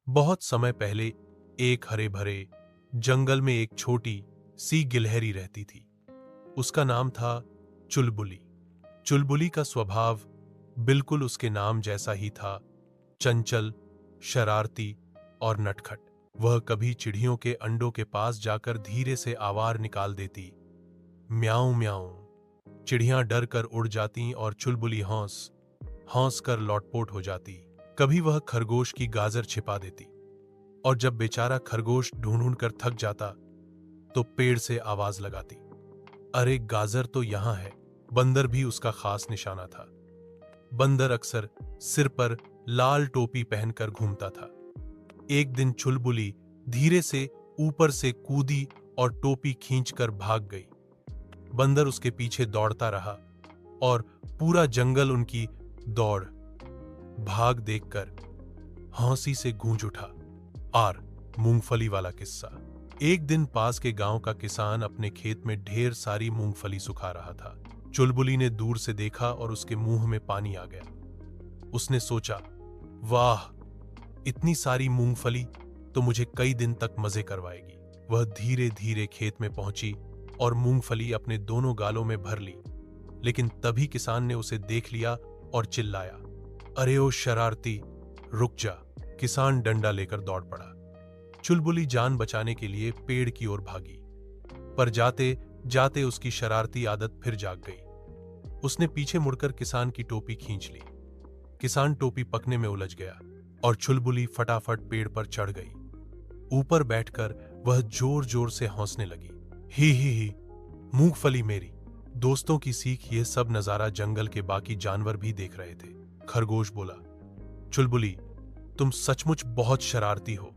बहुत समय पहले एक हरे भरे जंगल में एक छोटी सी गिलहरी रहती थी। उसका नाम था चुलबुली। चुलबुली का स्वभाव बिल्कुल उसके नाम जैसा ही था, चंचल, शरारती और नटखट। वह कभी चिड़ियों के अंडों के पास जाकर धीरे से आवाज निकाल देती, म्याऊं म्याऊं। चिड़ियां डर कर उड़ जाती और चुलबुली हौंस हौंस कर लौटपोट हो जाती। कभी वह खरगोश की गाजर छिपा देती और जब बेचारा खरगोश ढूंढ ढूंढ कर थक जाता तो पेड़ से आवाज लगाती, अरे गाजर तो यहां है। बंदर भी उसका खास निशाना था। बंदर अक्सर सिर पर लाल टोपी पहनकर घूमता था। एक दिन चुलबुली धीरे से ऊपर से कूदी और टोपी खींचकर भाग गई। बंदर उसके पीछे दौड़ता रहा और पूरा जंगल उनकी दौड़ भाग देखकर हंसी से गूंज उठा। आर मूंगफली वाला किस्सा। एक दिन पास के गांव का किसान अपने खेत में ढेर सारी मूंगफली सुखा रहा था। चुलबुली ने दूर से देखा और उसके मुंह में पानी आ गया। उसने सोचा, वाह, इतनी सारी मूंगफली तो मुझे कई दिन तक मजे करवाएगी। वह धीरे धीरे खेत में पहुंची और मूंगफली अपने दोनों गालों में भर ली। लेकिन तभी किसान ने उसे देख लिया और चिल्लाया, अरे ओ शरारती, रुक जा। किसान डंडा लेकर दौड़ पड़ा। चुलबुली जान बचाने के लिए पेड़ की ओर भागी, पर जाते जाते उसकी शरारती आदत फिर जाग गई। उसने पीछे मुड़कर किसान की टोपी खींच ली। किसान टोपी पकने में उलझ गया और चुलबुली फटाफट पेड़ पर चढ़ गई। ऊपर बैठकर वह जोर जोर से हंसने लगी, ही, मूंगफली मेरी। दोस्तों की सीख ये सब नजारा जंगल के बाकी जानवर भी देख रहे थे। खरगोश बोला, चुलबुली, तुम सचमुच बहुत शरारती हो,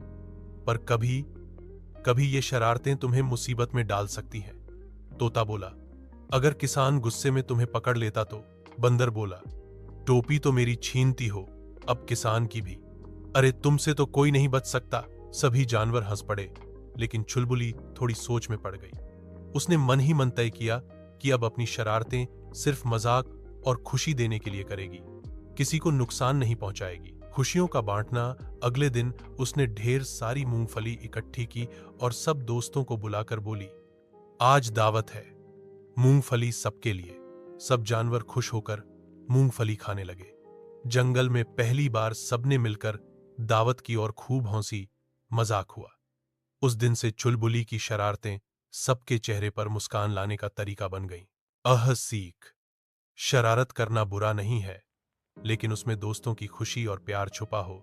पर कभी कभी ये शरारतें तुम्हें मुसीबत में डाल सकती हैं। तोता बोला, अगर किसान गुस्से में तुम्हें पकड़ लेता तो। बंदर बोला, टोपी तो मेरी छीनती हो, अब किसान की भी। अरे तुमसे तो कोई नहीं बच सकता। सभी जानवर हंस पड़े, लेकिन चुलबुली थोड़ी सोच में पड़ गई। उसने मन ही मन तय किया कि अब अपनी शरारतें सिर्फ मजाक और खुशी देने के लिए करेगी, किसी को नुकसान नहीं पहुंचाएगी। खुशियों का बांटना। अगले दिन उसने ढेर सारी मूंगफली इकट्ठी की और सब दोस्तों को बुलाकर बोली, आज दावत है, मूंगफली सबके लिए। सब जानवर खुश होकर मूंगफली खाने लगे। जंगल में पहली बार सबने मिलकर दावत की और खूब हंसी मजाक हुआ। उस दिन से चुलबुली की शरारतें सबके चेहरे पर मुस्कान लाने का तरीका बन गईं। सीख, शरारत करना बुरा नहीं है, लेकिन उसमें दोस्तों की खुशी और प्यार छुपा हो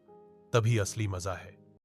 तभी असली मजा है।